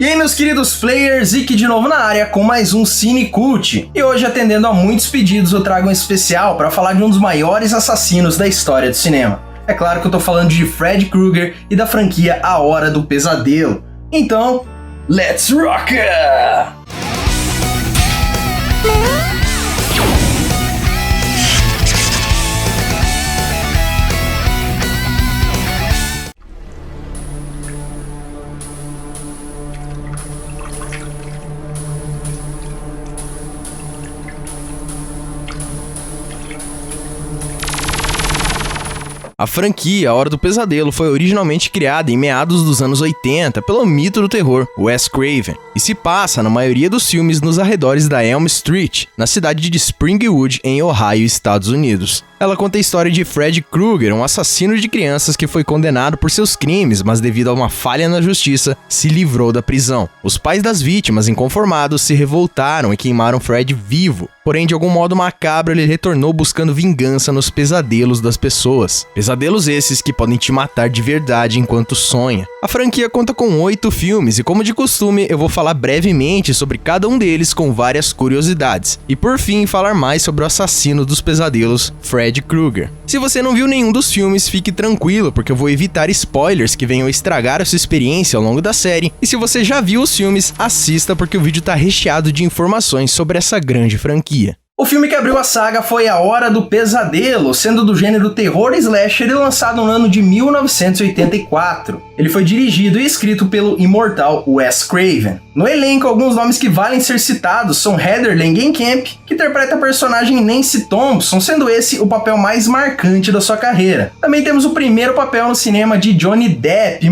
E aí, meus queridos players, Ike de novo na área com mais um Cine Cult. E hoje, atendendo a muitos pedidos, eu trago um especial para falar de um dos maiores assassinos da história do cinema. É claro que eu tô falando de Fred Krueger e da franquia A Hora do Pesadelo. Então, let's rock! A franquia A Hora do Pesadelo foi originalmente criada em meados dos anos 80 pelo mito do terror, Wes Craven, e se passa na maioria dos filmes nos arredores da Elm Street, na cidade de Springwood, em Ohio, Estados Unidos. Ela conta a história de Fred Krueger, um assassino de crianças que foi condenado por seus crimes, mas devido a uma falha na justiça, se livrou da prisão. Os pais das vítimas, inconformados, se revoltaram e queimaram Fred vivo. Porém, de algum modo macabro, ele retornou buscando vingança nos pesadelos das pessoas. Pesadelos esses que podem te matar de verdade enquanto sonha. A franquia conta com 8 filmes e, como de costume, eu vou falar brevemente sobre cada um deles com várias curiosidades. E por fim, falar mais sobre o assassino dos pesadelos, Fred Krueger. Se você não viu nenhum dos filmes, fique tranquilo, porque eu vou evitar spoilers que venham estragar a sua experiência ao longo da série. E se você já viu os filmes, assista, porque o vídeo tá recheado de informações sobre essa grande franquia. O filme que abriu a saga foi A Hora do Pesadelo, sendo do gênero terror slasher e lançado no ano de 1984. Ele foi dirigido e escrito pelo imortal Wes Craven. No elenco, alguns nomes que valem ser citados são Heather Langenkamp, que interpreta a personagem Nancy Thompson, sendo esse o papel mais marcante da sua carreira. Também temos o primeiro papel no cinema de Johnny Depp,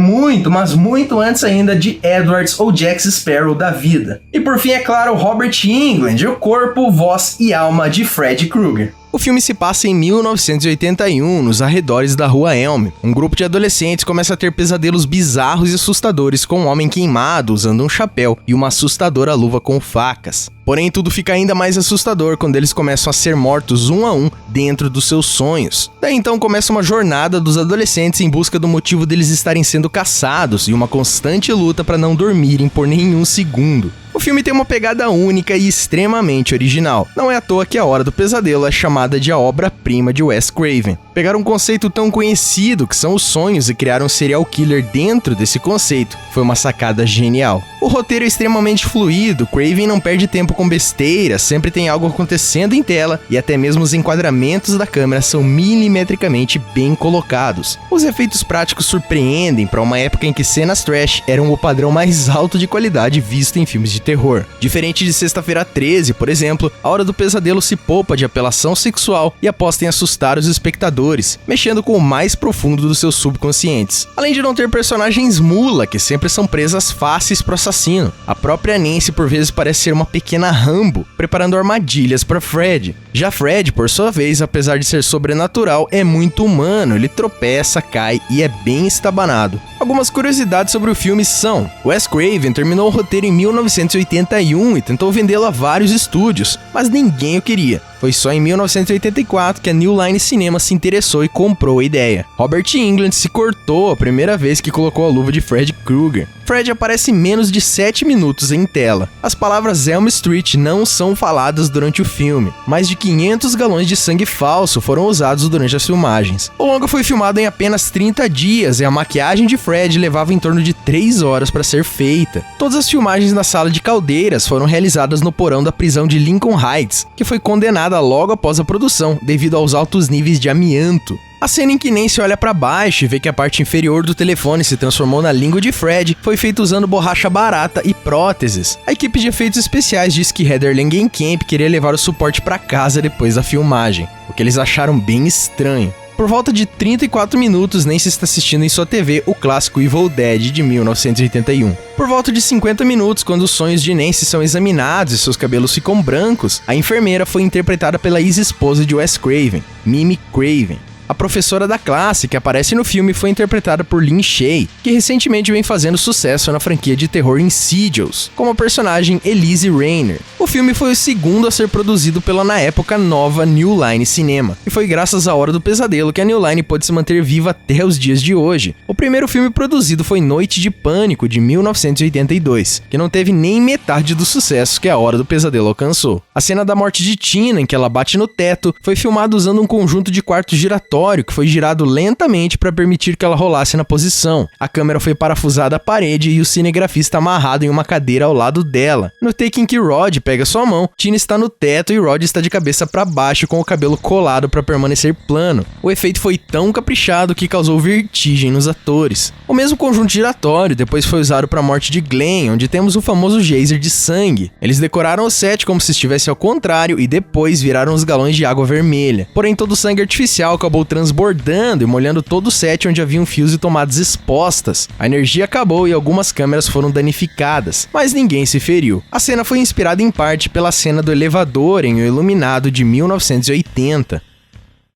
mas muito antes ainda de Edwards ou Jack Sparrow da vida. E por fim, é claro, Robert Englund, o corpo, voz e alma de Fred Krueger. O filme se passa em 1981, nos arredores da Rua Elm. Um grupo de adolescentes começa a ter pesadelos bizarros e assustadores com um homem queimado usando um chapéu e uma assustadora luva com facas. Porém, tudo fica ainda mais assustador quando eles começam a ser mortos um a um dentro dos seus sonhos. Daí então começa uma jornada dos adolescentes em busca do motivo deles estarem sendo caçados e uma constante luta para não dormirem por nenhum segundo. O filme tem uma pegada única e extremamente original. Não é à toa que A Hora do Pesadelo é chamada de a obra-prima de Wes Craven. Pegar um conceito tão conhecido que são os sonhos e criar um serial killer dentro desse conceito foi uma sacada genial. O roteiro é extremamente fluido, Craven não perde tempo com besteira, sempre tem algo acontecendo em tela e até mesmo os enquadramentos da câmera são milimetricamente bem colocados. Os efeitos práticos surpreendem para uma época em que cenas trash eram o padrão mais alto de qualidade visto em filmes de terror. Diferente de Sexta-feira 13, por exemplo, A Hora do Pesadelo se poupa de apelação sexual e aposta em assustar os espectadores, mexendo com o mais profundo dos seus subconscientes. Além de não ter personagens mula, que sempre são presas fáceis pro assassino. A própria Nancy por vezes parece ser uma pequena Rambo, preparando armadilhas para Fred. Já Fred, por sua vez, apesar de ser sobrenatural, é muito humano, ele tropeça, cai e é bem estabanado. Algumas curiosidades sobre o filme são: Wes Craven terminou o roteiro em 1981 e tentou vendê-lo a vários estúdios, mas ninguém o queria. Foi só em 1984 que a New Line Cinema se interessou e comprou a ideia. Robert Englund se cortou a primeira vez que colocou a luva de Fred Krueger. Fred aparece em menos de 7 minutos em tela. As palavras Elm Street não são faladas durante o filme. Mais de 500 galões de sangue falso foram usados durante as filmagens. O longa foi filmado em apenas 30 dias e a maquiagem de Fred levava em torno de 3 horas para ser feita. Todas as filmagens na sala de caldeiras foram realizadas no porão da prisão de Lincoln Heights, que foi condenada logo após a produção, devido aos altos níveis de amianto. A cena em que Nancy olha para baixo e vê que a parte inferior do telefone se transformou na língua de Fred foi feita usando borracha barata e próteses. A equipe de efeitos especiais diz que Heather Langenkamp queria levar o suporte para casa depois da filmagem, o que eles acharam bem estranho. Por volta de 34 minutos, Nancy está assistindo em sua TV o clássico Evil Dead de 1981. Por volta de 50 minutos, quando os sonhos de Nancy são examinados e seus cabelos ficam brancos, a enfermeira foi interpretada pela ex-esposa de Wes Craven, Mimi Craven. A professora da classe que aparece no filme foi interpretada por Lin Shaye, que recentemente vem fazendo sucesso na franquia de terror Insidious, como a personagem Elise Rayner. O filme foi o segundo a ser produzido pela na época nova New Line Cinema, e foi graças à Hora do Pesadelo que a New Line pôde se manter viva até os dias de hoje. O primeiro filme produzido foi Noite de Pânico, de 1982, que não teve nem metade do sucesso que a Hora do Pesadelo alcançou. A cena da morte de Tina, em que ela bate no teto, foi filmada usando um conjunto de quarto giratório que foi girado lentamente para permitir que ela rolasse na posição. A câmera foi parafusada à parede e o cinegrafista amarrado em uma cadeira ao lado dela. No take em que Rod pega sua mão, Tina está no teto e Rod está de cabeça para baixo com o cabelo colado para permanecer plano. O efeito foi tão caprichado que causou vertigem nos atores. O mesmo conjunto giratório depois foi usado para a morte de Glenn, onde temos o famoso geyser de sangue. Eles decoraram o set como se estivesse ao contrário e depois viraram os galões de água vermelha. Porém, todo o sangue artificial acabou transbordando e molhando todo o set onde haviam fios e tomadas expostas. A energia acabou e algumas câmeras foram danificadas, mas ninguém se feriu. A cena foi inspirada em parte pela cena do elevador em O Iluminado de 1980.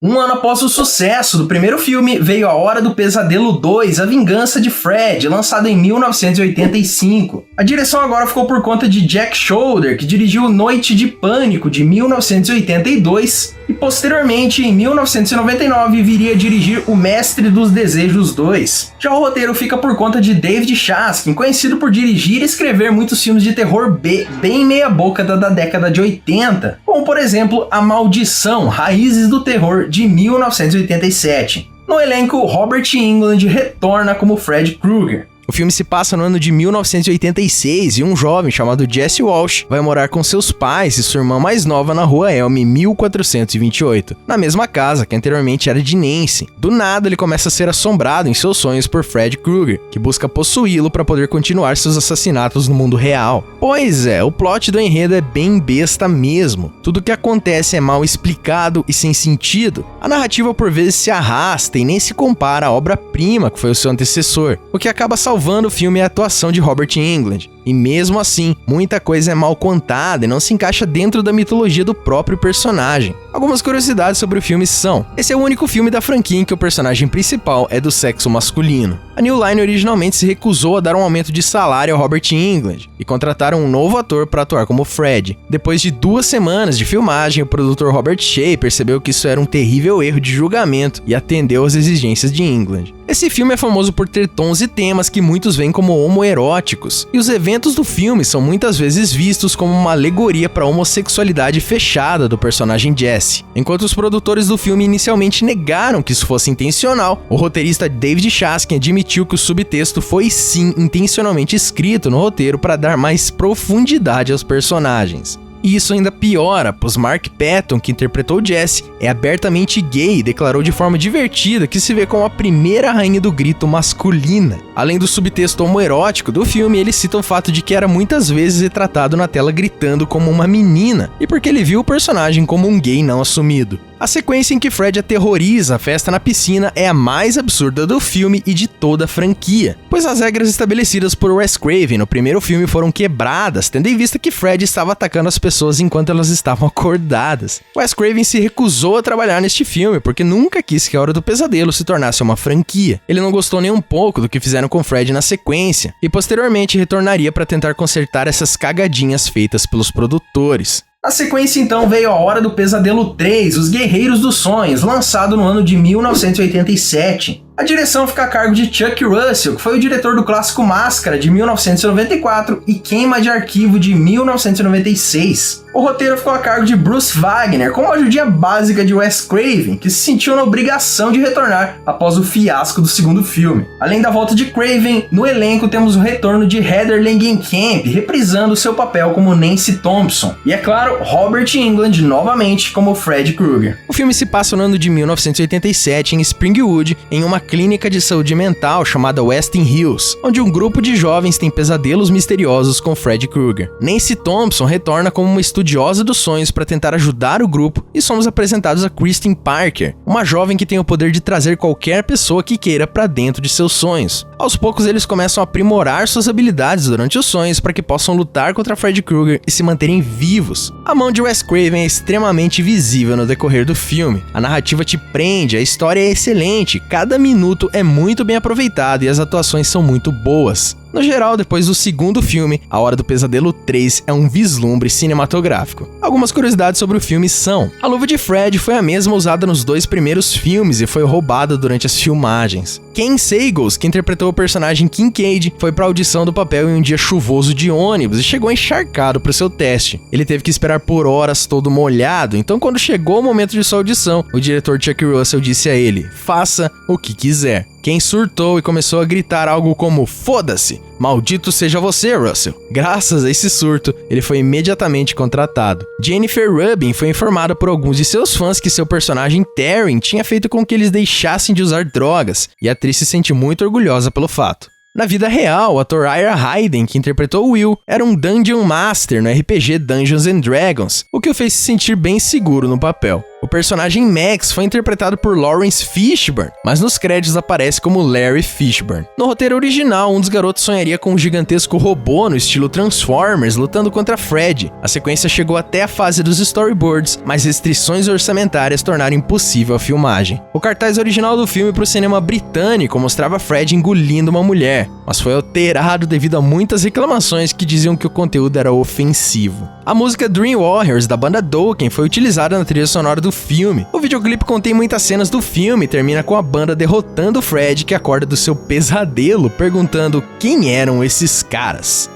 Um ano após o sucesso do primeiro filme, veio A Hora do Pesadelo 2, A Vingança de Fred, lançado em 1985. A direção agora ficou por conta de Jack Sholder, que dirigiu Noite de Pânico, de 1982, e posteriormente, em 1999, viria a dirigir O Mestre dos Desejos 2. Já o roteiro fica por conta de David Chaskin, conhecido por dirigir e escrever muitos filmes de terror B, bem meia-boca da década de 80, como por exemplo A Maldição, Raízes do Terror, de 1987. No elenco, Robert Englund retorna como Fred Krueger. O filme se passa no ano de 1986 e um jovem chamado Jesse Walsh vai morar com seus pais e sua irmã mais nova na rua Elm 1428, na mesma casa que anteriormente era de Nancy. Do nada, ele começa a ser assombrado em seus sonhos por Fred Krueger, que busca possuí-lo para poder continuar seus assassinatos no mundo real. Pois é, o plot do enredo é bem besta mesmo. Tudo o que acontece é mal explicado e sem sentido. A narrativa por vezes se arrasta e nem se compara à obra-prima que foi o seu antecessor, o que acaba salvando o filme é a atuação de Robert Englund. E mesmo assim, muita coisa é mal contada e não se encaixa dentro da mitologia do próprio personagem. Algumas curiosidades sobre o filme são: esse é o único filme da franquia em que o personagem principal é do sexo masculino. A New Line originalmente se recusou a dar um aumento de salário a Robert Englund e contrataram um novo ator para atuar como Fred. Depois de 2 semanas de filmagem, o produtor Robert Shaye percebeu que isso era um terrível erro de julgamento e atendeu às exigências de Englund. Esse filme é famoso por ter tons e temas que muitos veem como homoeróticos, e os eventos do filme são muitas vezes vistos como uma alegoria para a homossexualidade fechada do personagem Jesse. Enquanto os produtores do filme inicialmente negaram que isso fosse intencional, o roteirista David Chaskin admitiu que o subtexto foi sim intencionalmente escrito no roteiro para dar mais profundidade aos personagens. E isso ainda piora, pois Mark Patton, que interpretou Jesse, é abertamente gay e declarou de forma divertida que se vê como a primeira rainha do grito masculina. Além do subtexto homoerótico do filme, ele cita o fato de que era muitas vezes retratado na tela gritando como uma menina, e porque ele viu o personagem como um gay não assumido. A sequência em que Fred aterroriza a festa na piscina é a mais absurda do filme e de toda a franquia, pois as regras estabelecidas por Wes Craven no primeiro filme foram quebradas, tendo em vista que Fred estava atacando as pessoas enquanto elas estavam acordadas. Wes Craven se recusou a trabalhar neste filme porque nunca quis que A Hora do Pesadelo se tornasse uma franquia. Ele não gostou nem um pouco do que fizeram com Fred na sequência e posteriormente retornaria para tentar consertar essas cagadinhas feitas pelos produtores. Na sequência, então, veio A Hora do Pesadelo 3, Os Guerreiros dos Sonhos, lançado no ano de 1987. A direção fica a cargo de Chuck Russell, que foi o diretor do clássico Máscara, de 1994, e Queima de Arquivo, de 1996. O roteiro ficou a cargo de Bruce Wagner, com uma ajudinha básica de Wes Craven, que se sentiu na obrigação de retornar após o fiasco do segundo filme. Além da volta de Craven, no elenco temos o retorno de Heather Langenkamp, reprisando seu papel como Nancy Thompson. E é claro, Robert Englund novamente como Fred Krueger. O filme se passa no ano de 1987 em Springwood, em uma clínica de saúde mental chamada Westin Hills, onde um grupo de jovens tem pesadelos misteriosos com Freddy Krueger. Nancy Thompson retorna como uma estudiosa dos sonhos para tentar ajudar o grupo e somos apresentados a Kristen Parker, uma jovem que tem o poder de trazer qualquer pessoa que queira para dentro de seus sonhos. Aos poucos eles começam a aprimorar suas habilidades durante os sonhos para que possam lutar contra Freddy Krueger e se manterem vivos. A mão de Wes Craven é extremamente visível no decorrer do filme. A narrativa te prende, a história é excelente, cada minuto é muito bem aproveitado e as atuações são muito boas. No geral, depois do segundo filme, A Hora do Pesadelo 3 é um vislumbre cinematográfico. Algumas curiosidades sobre o filme são: a luva de Fred foi a mesma usada nos 2 primeiros filmes e foi roubada durante as filmagens. Ken Sagoes, que interpretou o personagem Kincaid, foi para a audição do papel em um dia chuvoso de ônibus e chegou encharcado para o seu teste. Ele teve que esperar por horas todo molhado, então quando chegou o momento de sua audição, o diretor Chuck Russell disse a ele: faça o que quiser. Ken surtou e começou a gritar algo como: foda-se, maldito seja você, Russell. Graças a esse surto, ele foi imediatamente contratado. Jennifer Rubin foi informada por alguns de seus fãs que seu personagem Taryn tinha feito com que eles deixassem de usar drogas, e a atriz se sente muito orgulhosa pelo fato. Na vida real, o ator Ira Hayden, que interpretou Will, era um Dungeon Master no RPG Dungeons & Dragons, o que o fez se sentir bem seguro no papel. O personagem Max foi interpretado por Lawrence Fishburne, mas nos créditos aparece como Larry Fishburne. No roteiro original, um dos garotos sonharia com um gigantesco robô no estilo Transformers lutando contra Freddy. A sequência chegou até a fase dos storyboards, mas restrições orçamentárias tornaram impossível a filmagem. O cartaz original do filme para o cinema britânico mostrava Freddy engolindo uma mulher, mas foi alterado devido a muitas reclamações que diziam que o conteúdo era ofensivo. A música Dream Warriors da banda Dokken foi utilizada na trilha sonora do filme. O videoclipe contém muitas cenas do filme e termina com a banda derrotando o Fred, que acorda do seu pesadelo perguntando quem eram esses caras.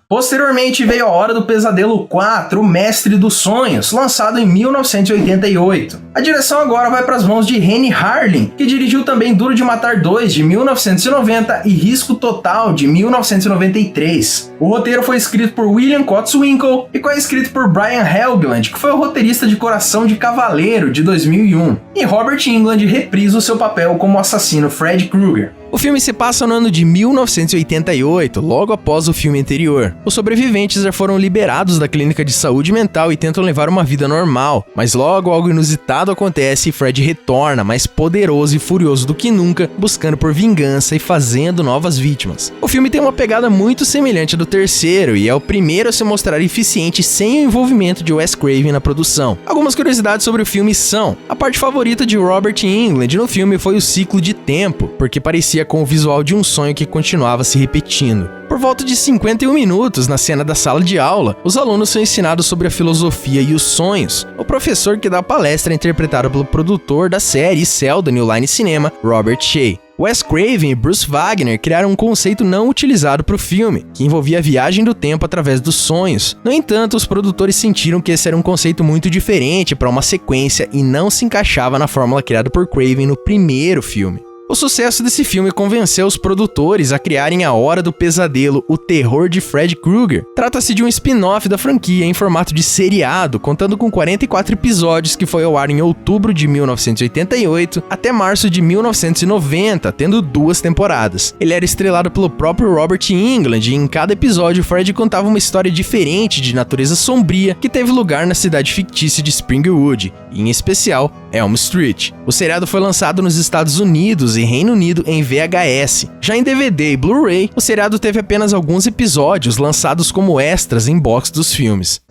Posteriormente veio A Hora do Pesadelo 4, O Mestre dos Sonhos, lançado em 1988. A direção agora vai para as mãos de Renny Harlin, que dirigiu também Duro de Matar 2, de 1990, e Risco Total, de 1993. O roteiro foi escrito por William Kotzwinkle e co-escrito por Brian Helgeland, que foi o roteirista de Coração de Cavaleiro, de 2001. E Robert Englund reprisa o seu papel como assassino Freddy Krueger. O filme se passa no ano de 1988, logo após o filme anterior. Os sobreviventes já foram liberados da clínica de saúde mental e tentam levar uma vida normal, mas logo algo inusitado acontece e Fred retorna, mais poderoso e furioso do que nunca, buscando por vingança e fazendo novas vítimas. O filme tem uma pegada muito semelhante do terceiro e é o primeiro a se mostrar eficiente sem o envolvimento de Wes Craven na produção. Algumas curiosidades sobre o filme são: a parte favorita de Robert Englund no filme foi o ciclo de tempo, porque parecia com o visual de um sonho que continuava se repetindo. Por volta de 51 minutos, na cena da sala de aula, os alunos são ensinados sobre a filosofia e os sonhos. O professor que dá a palestra é interpretado pelo produtor da série Cell da New Line Cinema, Robert Shea. Wes Craven e Bruce Wagner criaram um conceito não utilizado para o filme, que envolvia a viagem do tempo através dos sonhos. No entanto, os produtores sentiram que esse era um conceito muito diferente para uma sequência e não se encaixava na fórmula criada por Craven no primeiro filme. O sucesso desse filme convenceu os produtores a criarem A Hora do Pesadelo, o terror de Freddy Krueger. Trata-se de um spin-off da franquia em formato de seriado, contando com 44 episódios que foi ao ar em outubro de 1988 até março de 1990, tendo 2 temporadas. Ele era estrelado pelo próprio Robert Englund e em cada episódio Freddy contava uma história diferente de natureza sombria que teve lugar na cidade fictícia de Springwood, e em especial Elm Street. O seriado foi lançado nos Estados Unidos e Reino Unido em VHS. Já em DVD e Blu-ray, o seriado teve apenas alguns episódios lançados como extras em box dos filmes.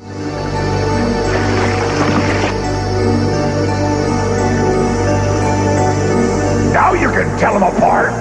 Now you can tell them apart.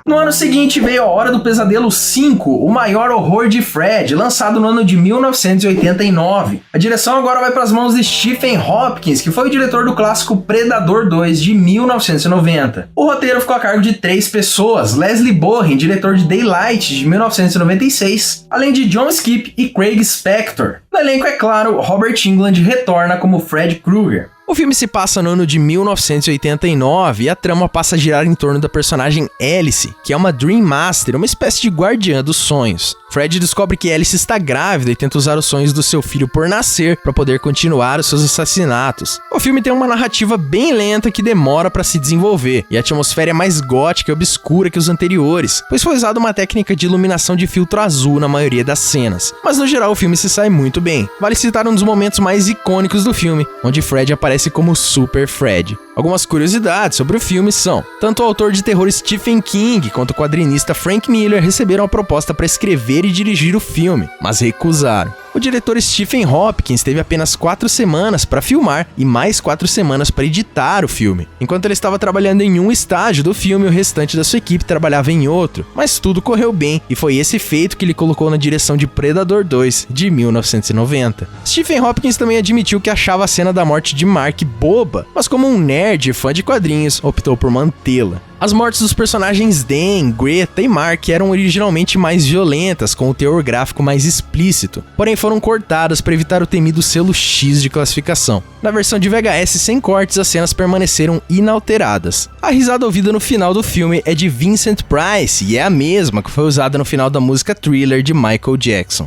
No ano seguinte veio A Hora do Pesadelo 5, O Maior Horror de Fred, lançado no ano de 1989. A direção agora vai para as mãos de Stephen Hopkins, que foi o diretor do clássico Predador 2 de 1990. O roteiro ficou a cargo de 3 pessoas: Leslie Bohren, diretor de Daylight de 1996, além de John Skipp e Craig Spector. No elenco, é claro, Robert Englund retorna como Freddy Krueger. O filme se passa no ano de 1989 e a trama passa a girar em torno da personagem Alice, que é uma Dream Master, uma espécie de guardiã dos sonhos. Fred descobre que Alice está grávida e tenta usar os sonhos do seu filho por nascer para poder continuar os seus assassinatos. O filme tem uma narrativa bem lenta que demora para se desenvolver, e a atmosfera é mais gótica e obscura que os anteriores, pois foi usada uma técnica de iluminação de filtro azul na maioria das cenas. Mas no geral o filme se sai muito bem. Vale citar um dos momentos mais icônicos do filme, onde Fred aparece como Super Fred. Algumas curiosidades sobre o filme são: tanto o autor de terror Stephen King quanto o quadrinista Frank Miller receberam a proposta para escrever e dirigir o filme, mas recusaram. O diretor Stephen Hopkins teve apenas 4 semanas para filmar e mais 4 semanas para editar o filme. Enquanto ele estava trabalhando em um estágio do filme, o restante da sua equipe trabalhava em outro, mas tudo correu bem e foi esse feito que ele colocou na direção de Predador 2, de 1990. Stephen Hopkins também admitiu que achava a cena da morte de Mark boba, mas como um nerd e fã de quadrinhos, optou por mantê-la. As mortes dos personagens Dan, Greta e Mark eram originalmente mais violentas, com o teor gráfico mais explícito, porém foram cortadas para evitar o temido selo X de classificação. Na versão de VHS sem cortes, as cenas permaneceram inalteradas. A risada ouvida no final do filme é de Vincent Price e é a mesma que foi usada no final da música Thriller de Michael Jackson.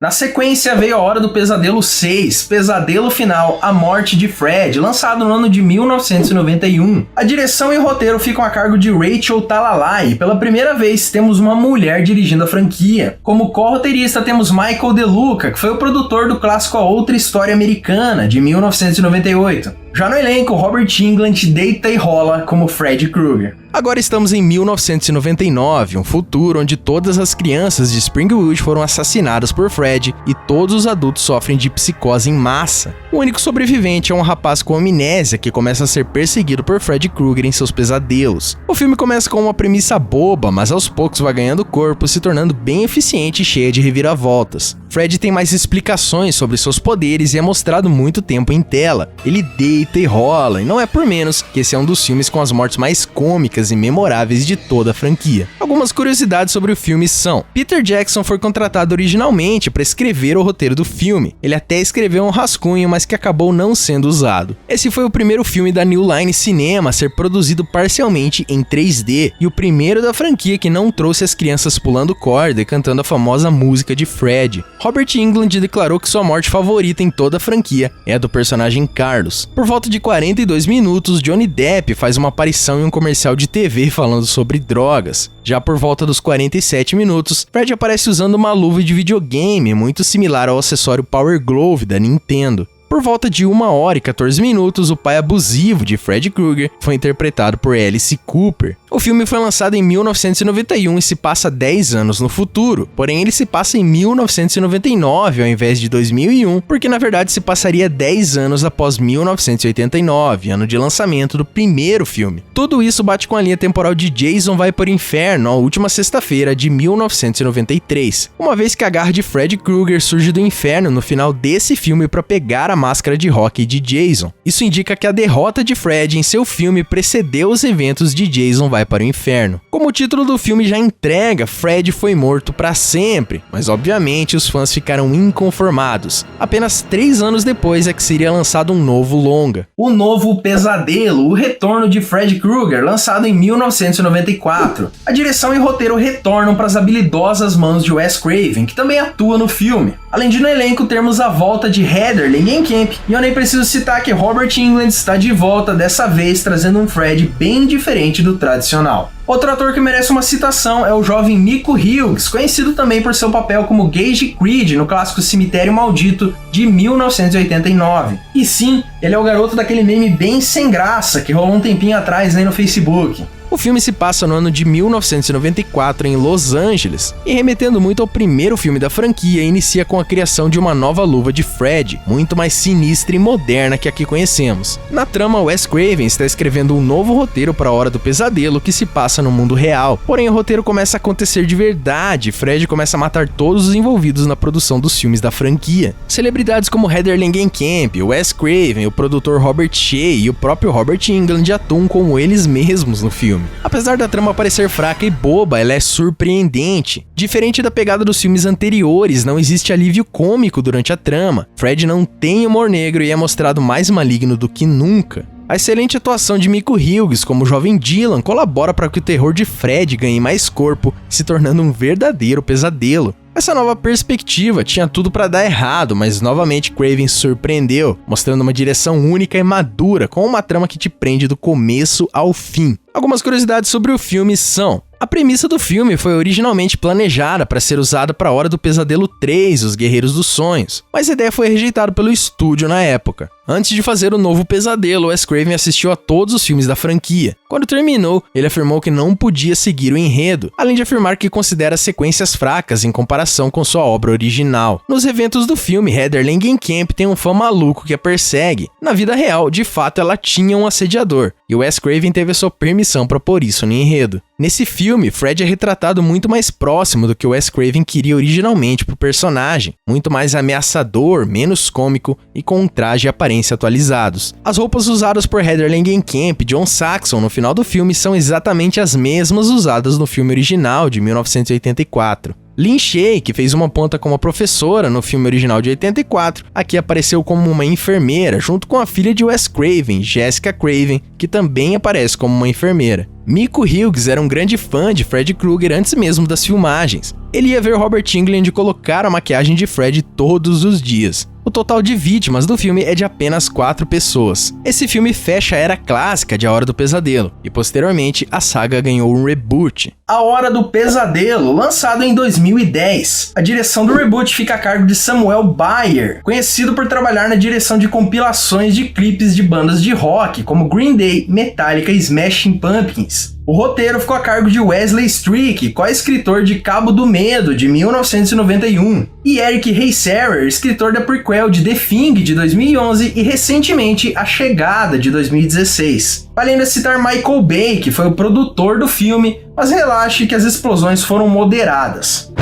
Na sequência veio A Hora do Pesadelo 6, Pesadelo Final, A Morte de Fred, lançado no ano de 1991. A direção e o roteiro ficam a cargo de Rachel Talalay e pela primeira vez temos uma mulher dirigindo a franquia. Como co-roteirista temos Michael De Luca, que foi o produtor do clássico A Outra História Americana, de 1998. Já no elenco, Robert Englund deita e rola como Fred Krueger. Agora estamos em 1999, um futuro onde todas as crianças de Springwood foram assassinadas por Fred e todos os adultos sofrem de psicose em massa. O único sobrevivente é um rapaz com amnésia que começa a ser perseguido por Fred Krueger em seus pesadelos. O filme começa com uma premissa boba, mas aos poucos vai ganhando corpo, se tornando bem eficiente e cheia de reviravoltas. Fred tem mais explicações sobre seus poderes e é mostrado muito tempo em tela. Ele deita e rola, e não é por menos que esse é um dos filmes com as mortes mais cômicas e memoráveis de toda a franquia. Algumas curiosidades sobre o filme são: Peter Jackson foi contratado originalmente para escrever o roteiro do filme. Ele até escreveu um rascunho, mas que acabou não sendo usado. Esse foi o primeiro filme da New Line Cinema a ser produzido parcialmente em 3D e o primeiro da franquia que não trouxe as crianças pulando corda e cantando a famosa música de Fred. Robert Englund declarou que sua morte favorita em toda a franquia é a do personagem Carlos. Por volta de 42 minutos, Johnny Depp faz uma aparição em um comercial de TV falando sobre drogas. Já por volta dos 47 minutos, Fred aparece usando uma luva de videogame muito similar ao acessório Power Glove da Nintendo. Por volta de 1 hora e 14 minutos, o pai abusivo de Fred Krueger foi interpretado por Alice Cooper. O filme foi lançado em 1991 e se passa 10 anos no futuro, porém ele se passa em 1999 ao invés de 2001, porque na verdade se passaria 10 anos após 1989, ano de lançamento do primeiro filme. Tudo isso bate com a linha temporal de Jason Vai para o Inferno, a última sexta-feira de 1993, uma vez que a garra de Fred Krueger surge do inferno no final desse filme para pegar a máscara de hockey de Jason. Isso indica que a derrota de Fred em seu filme precedeu os eventos de Jason Vai para o Inferno. Como o título do filme já entrega, Fred foi morto para sempre, mas obviamente os fãs ficaram inconformados. Apenas 3 anos depois é que seria lançado um novo longa. O Novo Pesadelo, o retorno de Fred Krueger, lançado em 1994. A direção e roteiro retornam para as habilidosas mãos de Wes Craven, que também atua no filme. Além de no elenco termos a volta de Heather Langenkamp, e eu nem preciso citar que Robert Englund está de volta, dessa vez trazendo um Fred bem diferente do tradicional. Outro ator que merece uma citação é o jovem Nico Hughes, conhecido também por seu papel como Gage Creed no clássico Cemitério Maldito de 1989. E sim, ele é o garoto daquele meme bem sem graça que rolou um tempinho atrás aí no Facebook. O filme se passa no ano de 1994 em Los Angeles, e remetendo muito ao primeiro filme da franquia, inicia com a criação de uma nova luva de Fred, muito mais sinistra e moderna que a que conhecemos. Na trama, Wes Craven está escrevendo um novo roteiro para A Hora do Pesadelo que se passa no mundo real, porém o roteiro começa a acontecer de verdade e Fred começa a matar todos os envolvidos na produção dos filmes da franquia. Celebridades como Heather Langenkamp, Wes Craven, o produtor Robert Shea e o próprio Robert Englund atuam como eles mesmos no filme. filme. Apesar da trama parecer fraca e boba, ela é surpreendente. Diferente da pegada dos filmes anteriores, não existe alívio cômico durante a trama. Fred não tem humor negro e é mostrado mais maligno do que nunca. A excelente atuação de Miko Hughes como o jovem Dylan colabora para que o terror de Fred ganhe mais corpo, se tornando um verdadeiro pesadelo. Essa nova perspectiva tinha tudo para dar errado, mas novamente Craven surpreendeu, mostrando uma direção única e madura, com uma trama que te prende do começo ao fim. Algumas curiosidades sobre o filme são: a premissa do filme foi originalmente planejada para ser usada para a Hora do Pesadelo 3, Os Guerreiros dos Sonhos, mas a ideia foi rejeitada pelo estúdio na época. Antes de fazer o novo pesadelo, Wes Craven assistiu a todos os filmes da franquia. Quando terminou, ele afirmou que não podia seguir o enredo, além de afirmar que considera as sequências fracas em comparação com sua obra original. Nos eventos do filme, Heather Langenkamp tem um fã maluco que a persegue. Na vida real, de fato, ela tinha um assediador, e Wes Craven teve a sua permissão para pôr isso no enredo. Nesse filme, Fred é retratado muito mais próximo do que Wes Craven queria originalmente para o personagem, muito mais ameaçador, menos cômico e com um traje e aparência atualizados. As roupas usadas por Heather Langenkamp e John Saxon no final do filme são exatamente as mesmas usadas no filme original de 1984. Lin Shaye, que fez uma ponta como professora no filme original de 84, aqui apareceu como uma enfermeira, junto com a filha de Wes Craven, Jessica Craven, que também aparece como uma enfermeira. Miko Hughes era um grande fã de Fred Krueger antes mesmo das filmagens. Ele ia ver Robert Englund colocar a maquiagem de Fred todos os dias. O total de vítimas do filme é de apenas 4 pessoas. Esse filme fecha a era clássica de A Hora do Pesadelo, e posteriormente a saga ganhou um reboot. A Hora do Pesadelo, lançado em 2010. A direção do reboot fica a cargo de Samuel Bayer, conhecido por trabalhar na direção de compilações de clipes de bandas de rock, como Green Day, Metallica e Smashing Pumpkins. O roteiro ficou a cargo de Wesley Strick, co-escritor de Cabo do Medo, de 1991, e Eric Heiserer, escritor da prequel de The Thing, de 2011, e recentemente A Chegada, de 2016. Vale ainda citar Michael Bay, que foi o produtor do filme, mas relaxe que as explosões foram moderadas.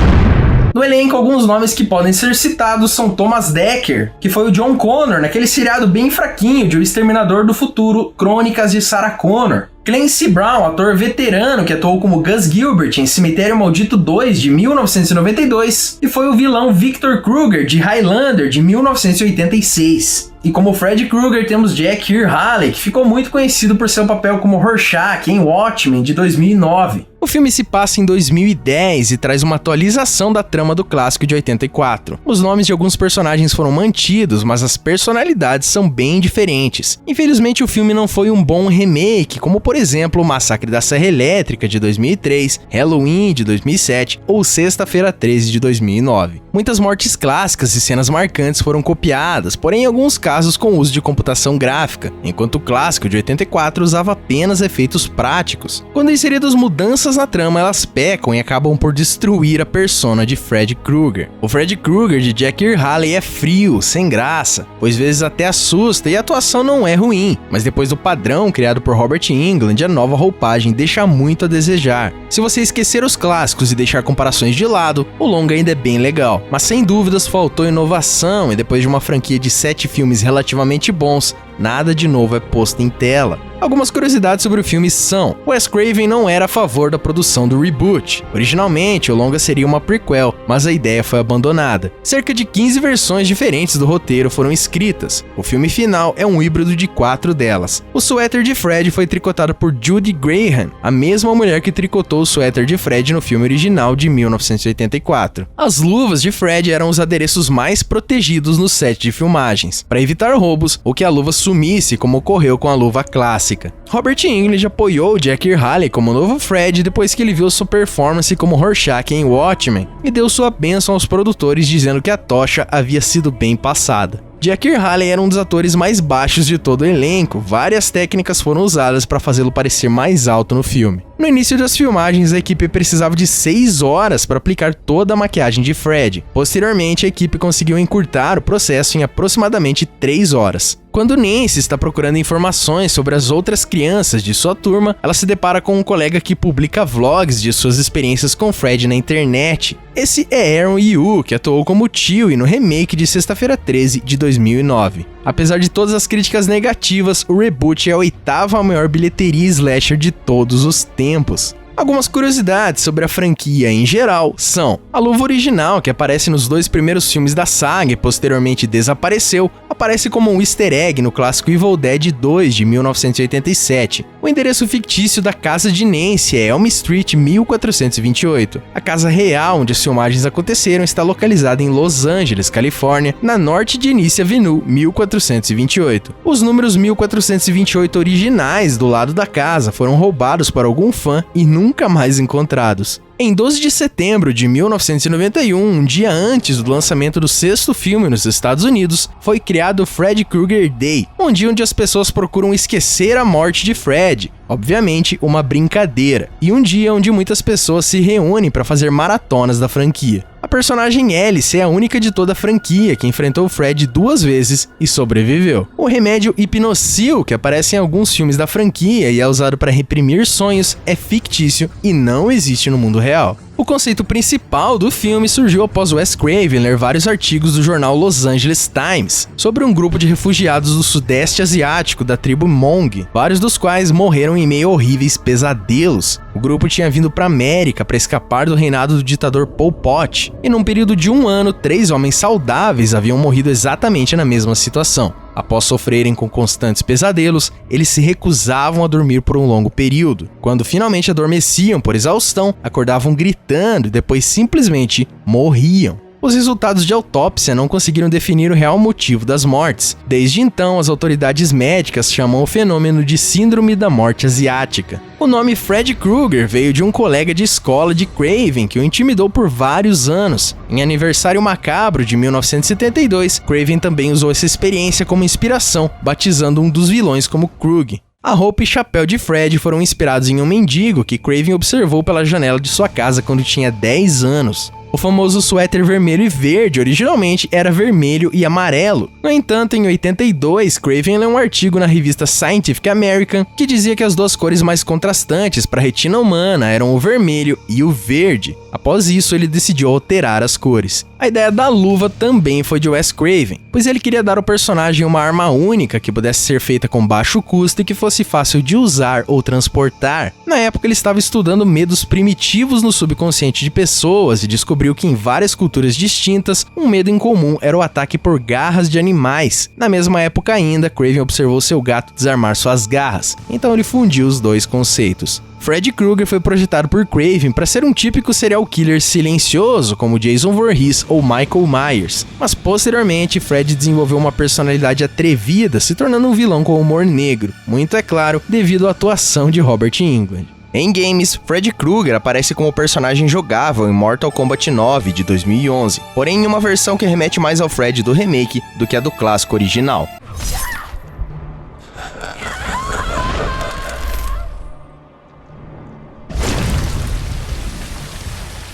No elenco, alguns nomes que podem ser citados são Thomas Dekker, que foi o John Connor naquele seriado bem fraquinho de O Exterminador do Futuro, Crônicas de Sarah Connor. Clancy Brown, ator veterano que atuou como Gus Gilbert em Cemitério Maldito 2, de 1992, e foi o vilão Victor Krueger, de Highlander, de 1986. E como Fred Krueger temos Jack Earl Haley, que ficou muito conhecido por seu papel como Rorschach em Watchmen, de 2009. O filme se passa em 2010 e traz uma atualização da trama do clássico de 84. Os nomes de alguns personagens foram mantidos, mas as personalidades são bem diferentes. Infelizmente, o filme não foi um bom remake, como por exemplo o Massacre da Serra Elétrica, de 2003, Halloween, de 2007 ou Sexta-feira 13, de 2009. Muitas mortes clássicas e cenas marcantes foram copiadas, porém em alguns casos com uso de computação gráfica, enquanto o clássico de 84 usava apenas efeitos práticos. Quando inseridas mudanças na trama, elas pecam e acabam por destruir a persona de Fred Krueger. O Fred Krueger de Jack Earl Haley é frio, sem graça, pois vezes até assusta e a atuação não é ruim, mas depois do padrão criado por Robert Englund, a nova roupagem deixa muito a desejar. Se você esquecer os clássicos e deixar comparações de lado, o longa ainda é bem legal, mas sem dúvidas faltou inovação e depois de uma franquia de 7 filmes relativamente bons, nada de novo é posto em tela. Algumas curiosidades sobre o filme são: Wes Craven não era a favor da produção do reboot. Originalmente, o longa seria uma prequel, mas a ideia foi abandonada. Cerca de 15 versões diferentes do roteiro foram escritas. O filme final é um híbrido de 4 delas. O suéter de Fred foi tricotado por Judy Graham, a mesma mulher que tricotou o suéter de Fred no filme original de 1984. As luvas de Fred eram os adereços mais protegidos no set de filmagens, para evitar roubos ou que a luva sumisse, como ocorreu com a luva clássica. Robert Englund apoiou Jack Earl Haley como novo Fred depois que ele viu sua performance como Rorschach em Watchmen e deu sua bênção aos produtores dizendo que a tocha havia sido bem passada. Jack Earl Haley era um dos atores mais baixos de todo o elenco, várias técnicas foram usadas para fazê-lo parecer mais alto no filme. No início das filmagens, a equipe precisava de 6 horas para aplicar toda a maquiagem de Fred. Posteriormente, a equipe conseguiu encurtar o processo em aproximadamente 3 horas. Quando Nancy está procurando informações sobre as outras crianças de sua turma, ela se depara com um colega que publica vlogs de suas experiências com Fred na internet. Esse é Aaron Yu, que atuou como Chewie no remake de Sexta-feira 13, de 2009. Apesar de todas as críticas negativas, o reboot é a 8ª maior bilheteria slasher de todos os tempos. Algumas curiosidades sobre a franquia em geral são: a luva original, que aparece nos 2 primeiros filmes da saga e posteriormente desapareceu, aparece como um easter egg no clássico Evil Dead 2 de 1987. O endereço fictício da casa de Nancy é Elm Street 1428. A casa real onde as filmagens aconteceram está localizada em Los Angeles, Califórnia, na Norte Genesee Avenue 1428. Os números 1428 originais do lado da casa foram roubados por algum fã e nunca mais encontrados. Em 12 de setembro de 1991, um dia antes do lançamento do 6º filme nos Estados Unidos, foi criado o Freddy Krueger Day, um dia onde as pessoas procuram esquecer a morte de Fred, obviamente uma brincadeira, e um dia onde muitas pessoas se reúnem para fazer maratonas da franquia. A personagem Alice é a única de toda a franquia que enfrentou Fred 2 vezes e sobreviveu. O remédio Hipnocil, que aparece em alguns filmes da franquia e é usado para reprimir sonhos, é fictício e não existe no mundo real. O conceito principal do filme surgiu após Wes Craven ler vários artigos do jornal Los Angeles Times sobre um grupo de refugiados do Sudeste Asiático da tribo Hmong, vários dos quais morreram em meio a horríveis pesadelos. O grupo tinha vindo para a América para escapar do reinado do ditador Pol Pot, e num período de 1 ano, 3 homens saudáveis haviam morrido exatamente na mesma situação. Após sofrerem com constantes pesadelos, eles se recusavam a dormir por um longo período. Quando finalmente adormeciam por exaustão, acordavam gritando e depois simplesmente morriam. Os resultados de autópsia não conseguiram definir o real motivo das mortes. Desde então, as autoridades médicas chamam o fenômeno de Síndrome da Morte Asiática. O nome Freddy Krueger veio de um colega de escola de Craven que o intimidou por vários anos. Em Aniversário Macabro de 1972, Craven também usou essa experiência como inspiração, batizando um dos vilões como Krug. A roupa e chapéu de Fred foram inspirados em um mendigo que Craven observou pela janela de sua casa quando tinha 10 anos. O famoso suéter vermelho e verde originalmente era vermelho e amarelo. No entanto, em 82, Craven leu um artigo na revista Scientific American que dizia que as 2 cores mais contrastantes para a retina humana eram o vermelho e o verde. Após isso, ele decidiu alterar as cores. A ideia da luva também foi de Wes Craven, pois ele queria dar ao personagem uma arma única que pudesse ser feita com baixo custo e que fosse fácil de usar ou transportar. Na época, ele estava estudando medos primitivos no subconsciente de pessoas e descobriu que em várias culturas distintas, um medo em comum era o ataque por garras de animais. Na mesma época ainda, Craven observou seu gato desarmar suas garras, então ele fundiu os 2 conceitos. Freddy Krueger foi projetado por Craven para ser um típico serial killer silencioso, como Jason Voorhees ou Michael Myers, mas posteriormente Freddy desenvolveu uma personalidade atrevida, se tornando um vilão com humor negro, muito é claro, devido à atuação de Robert Englund. Em games, Freddy Krueger aparece como personagem jogável em Mortal Kombat 9 de 2011, porém em uma versão que remete mais ao Freddy do remake do que a do clássico original.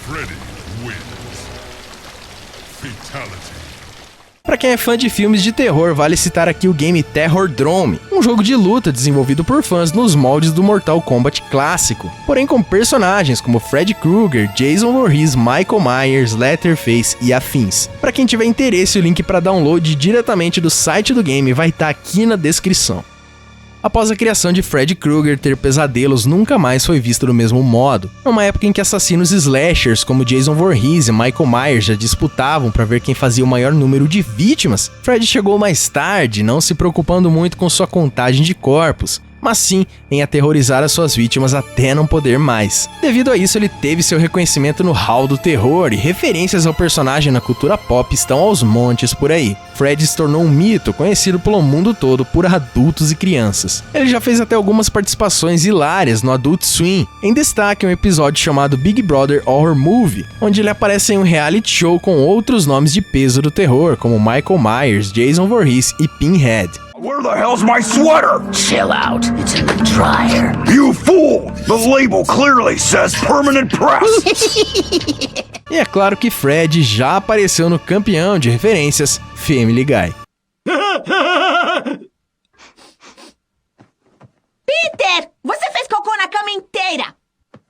Freddy wins. Fatality. Para quem é fã de filmes de terror, vale citar aqui o game Terrordrome, um jogo de luta desenvolvido por fãs nos moldes do Mortal Kombat clássico, porém com personagens como Freddy Krueger, Jason Voorhees, Michael Myers, Leatherface e afins. Para quem tiver interesse, o link para download diretamente do site do game vai estar aqui na descrição. Após a criação de Freddy Krueger, ter pesadelos nunca mais foi visto do mesmo modo. Numa época em que assassinos slashers como Jason Voorhees e Michael Myers já disputavam para ver quem fazia o maior número de vítimas, Freddy chegou mais tarde, não se preocupando muito com sua contagem de corpos, mas sim em aterrorizar as suas vítimas até não poder mais. Devido a isso, ele teve seu reconhecimento no Hall do Terror e referências ao personagem na cultura pop estão aos montes por aí. Freddy se tornou um mito conhecido pelo mundo todo por adultos e crianças. Ele já fez até algumas participações hilárias no Adult Swim, em destaque um episódio chamado Big Brother Horror Movie, onde ele aparece em um reality show com outros nomes de peso do terror, como Michael Myers, Jason Voorhees e Pinhead. Where the hell's my sweater? Chill out. It's in the dryer. You fool! The label clearly says permanent press. E é claro que Fred já apareceu no campeão de referências Family Guy. Peter, você fez cocô na cama inteira.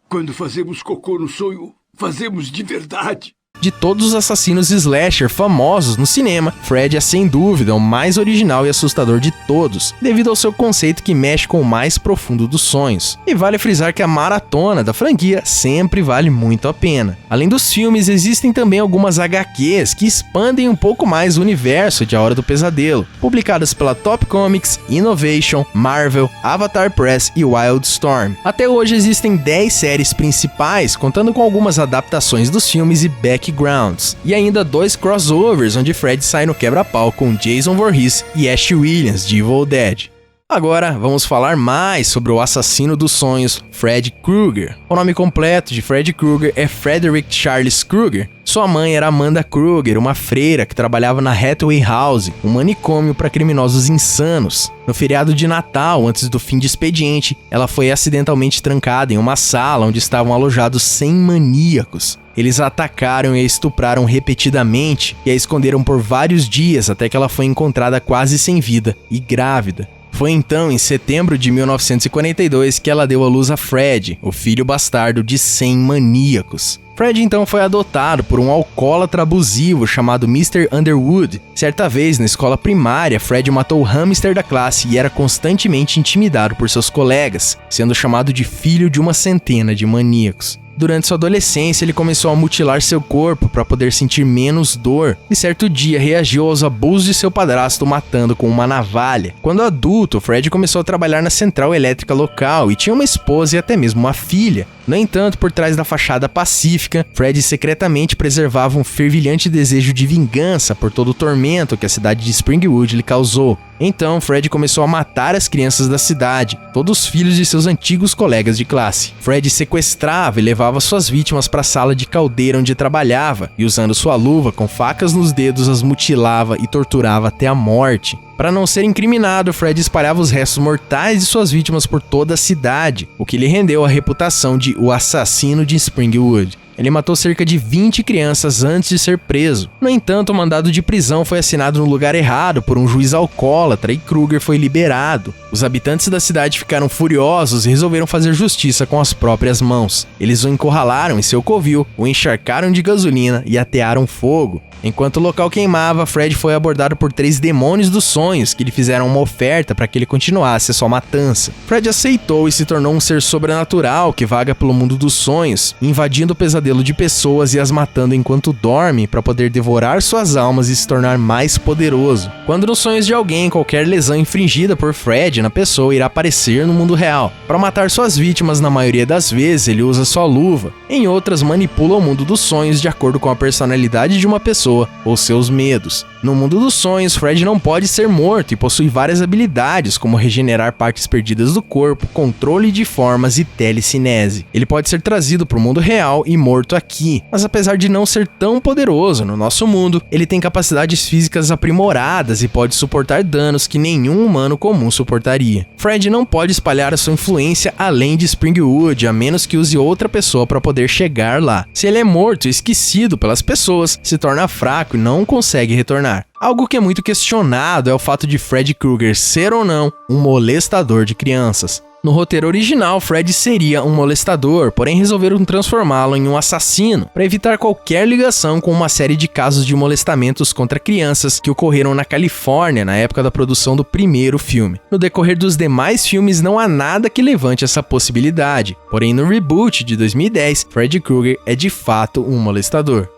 Quando fazemos cocô no sonho, fazemos de verdade. De todos os assassinos slasher famosos no cinema, Fred é sem dúvida o mais original e assustador de todos, devido ao seu conceito que mexe com o mais profundo dos sonhos. E vale frisar que a maratona da franquia sempre vale muito a pena. Além dos filmes, existem também algumas HQs que expandem um pouco mais o universo de A Hora do Pesadelo, publicadas pela Top Comics, Innovation, Marvel, Avatar Press e Wildstorm. Até hoje existem 10 séries principais, contando com algumas adaptações dos filmes e backgrounds, e ainda 2 crossovers onde Fred sai no quebra-pau com Jason Voorhees e Ash Williams de Evil Dead. Agora, vamos falar mais sobre o assassino dos sonhos, Fred Krueger. O nome completo de Fred Krueger é Frederick Charles Krueger. Sua mãe era Amanda Krueger, uma freira que trabalhava na Hathaway House, um manicômio para criminosos insanos. No feriado de Natal, antes do fim de expediente, ela foi acidentalmente trancada em uma sala onde estavam alojados 100 maníacos. Eles a atacaram e a estupraram repetidamente e a esconderam por vários dias até que ela foi encontrada quase sem vida e grávida. Foi então, em setembro de 1942, que ela deu à luz a Fred, o filho bastardo de 100 maníacos. Fred então foi adotado por um alcoólatra abusivo chamado Mr. Underwood. Certa vez, na escola primária, Fred matou o hamster da classe e era constantemente intimidado por seus colegas, sendo chamado de filho de uma centena de maníacos. Durante sua adolescência, ele começou a mutilar seu corpo para poder sentir menos dor, e certo dia reagiu aos abusos de seu padrasto matando com uma navalha. Quando adulto, Fred começou a trabalhar na central elétrica local e tinha uma esposa e até mesmo uma filha. No entanto, por trás da fachada pacífica, Fred secretamente preservava um fervilhante desejo de vingança por todo o tormento que a cidade de Springwood lhe causou. Então, Fred começou a matar as crianças da cidade, todos filhos de seus antigos colegas de classe. Fred sequestrava e levava suas vítimas para a sala de caldeira onde trabalhava, e usando sua luva com facas nos dedos as mutilava e torturava até a morte. Para não ser incriminado, Fred espalhava os restos mortais de suas vítimas por toda a cidade, o que lhe rendeu a reputação de o assassino de Springwood. Ele matou cerca de 20 crianças antes de ser preso. No entanto, o mandado de prisão foi assinado no lugar errado por um juiz alcoólatra e Krueger foi liberado. Os habitantes da cidade ficaram furiosos e resolveram fazer justiça com as próprias mãos. Eles o encurralaram em seu covil, o encharcaram de gasolina e atearam fogo. Enquanto o local queimava, Fred foi abordado por 3 demônios dos sonhos que lhe fizeram uma oferta para que ele continuasse a sua matança. Fred aceitou e se tornou um ser sobrenatural que vaga pelo mundo dos sonhos, invadindo o pesadelo de pessoas e as matando enquanto dorme para poder devorar suas almas e se tornar mais poderoso. Quando nos sonhos de alguém, qualquer lesão infringida por Fred na pessoa irá aparecer no mundo real. Para matar suas vítimas, na maioria das vezes, ele usa sua luva. Em outras, manipula o mundo dos sonhos de acordo com a personalidade de uma pessoa ou seus medos. No mundo dos sonhos, Fred não pode ser morto e possui várias habilidades, como regenerar partes perdidas do corpo, controle de formas e telecinese. Ele pode ser trazido para o mundo real e morto aqui, mas apesar de não ser tão poderoso no nosso mundo, ele tem capacidades físicas aprimoradas e pode suportar danos que nenhum humano comum suportaria. Fred não pode espalhar a sua influência além de Springwood, a menos que use outra pessoa para poder chegar lá. Se ele é morto e esquecido pelas pessoas, se torna fraco e não consegue retornar. Algo que é muito questionado é o fato de Fred Krueger ser ou não um molestador de crianças. No roteiro original, Fred seria um molestador, porém resolveram transformá-lo em um assassino, para evitar qualquer ligação com uma série de casos de molestamentos contra crianças que ocorreram na Califórnia na época da produção do primeiro filme. No decorrer dos demais filmes não há nada que levante essa possibilidade, porém no reboot de 2010, Fred Krueger é de fato um molestador.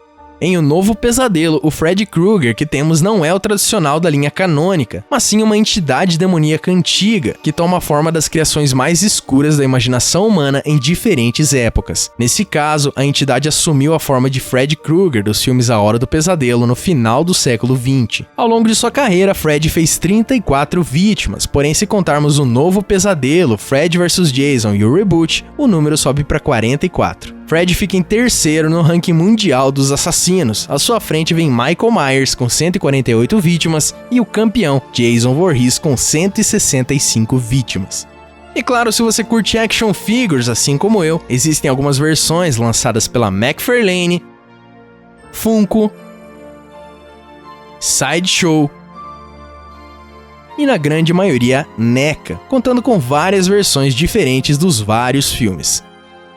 Em O Novo Pesadelo, o Fred Krueger que temos não é o tradicional da linha canônica, mas sim uma entidade demoníaca antiga, que toma a forma das criações mais escuras da imaginação humana em diferentes épocas. Nesse caso, a entidade assumiu a forma de Fred Krueger dos filmes A Hora do Pesadelo no final do século XX. Ao longo de sua carreira, Fred fez 34 vítimas, porém se contarmos O Novo Pesadelo, Fred vs Jason e o reboot, o número sobe para 44. Fred fica em terceiro no ranking mundial dos assassinos. À sua frente vem Michael Myers com 148 vítimas e o campeão Jason Voorhees com 165 vítimas. E claro, se você curte action figures assim como eu, existem algumas versões lançadas pela McFarlane, Funko, Sideshow e na grande maioria NECA, contando com várias versões diferentes dos vários filmes.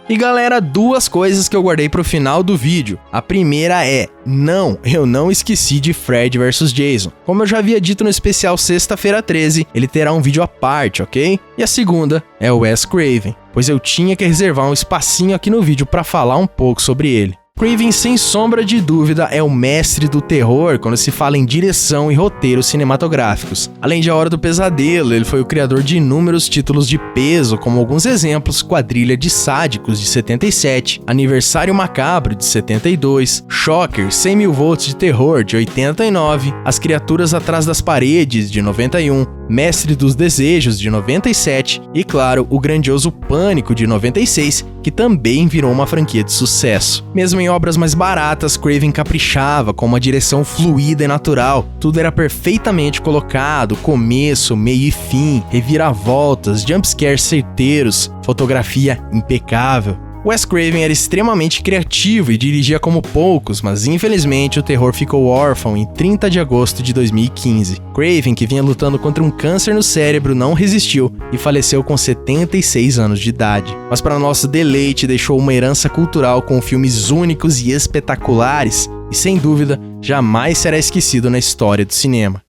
E galera, duas coisas que eu guardei pro final do vídeo. A primeira é, não, eu não esqueci de Fred vs Jason. Como eu já havia dito no especial Sexta-feira 13, ele terá um vídeo à parte, ok? E a segunda é o Wes Craven, pois eu tinha que reservar um espacinho aqui no vídeo para falar um pouco sobre ele. Craven, sem sombra de dúvida, é o mestre do terror quando se fala em direção e roteiros cinematográficos. Além de A Hora do Pesadelo, ele foi o criador de inúmeros títulos de peso, como alguns exemplos: Quadrilha de Sádicos, de 77, Aniversário Macabro, de 72, Shocker, 100.000 volts de terror, de 89, As Criaturas Atrás das Paredes, de 91, Mestre dos Desejos, de 97 e, claro, o grandioso Pânico, de 96, que também virou uma franquia de sucesso. Mesmo em obras mais baratas, Craven caprichava com uma direção fluida e natural. Tudo era perfeitamente colocado, começo, meio e fim, reviravoltas, jumpscares certeiros, fotografia impecável. Wes Craven era extremamente criativo e dirigia como poucos, mas infelizmente o terror ficou órfão em 30 de agosto de 2015. Craven, que vinha lutando contra um câncer no cérebro, não resistiu e faleceu com 76 anos de idade. Mas para nosso deleite, deixou uma herança cultural com filmes únicos e espetaculares e, sem dúvida, jamais será esquecido na história do cinema.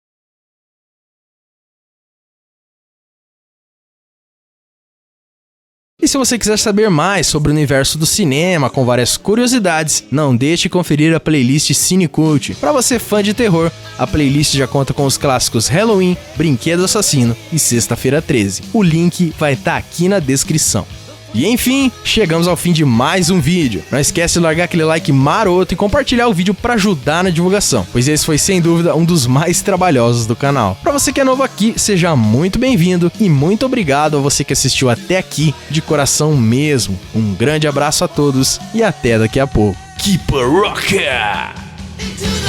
E se você quiser saber mais sobre o universo do cinema, com várias curiosidades, não deixe de conferir a playlist Cinecult. Para você fã de terror, a playlist já conta com os clássicos Halloween, Brinquedo Assassino e Sexta-feira 13. O link vai estar aqui na descrição. E enfim, chegamos ao fim de mais um vídeo. Não esquece de largar aquele like maroto e compartilhar o vídeo para ajudar na divulgação, pois esse foi sem dúvida um dos mais trabalhosos do canal. Para você que é novo aqui, seja muito bem-vindo e muito obrigado a você que assistiu até aqui, de coração mesmo. Um grande abraço a todos e até daqui a pouco. Keep a rockin'!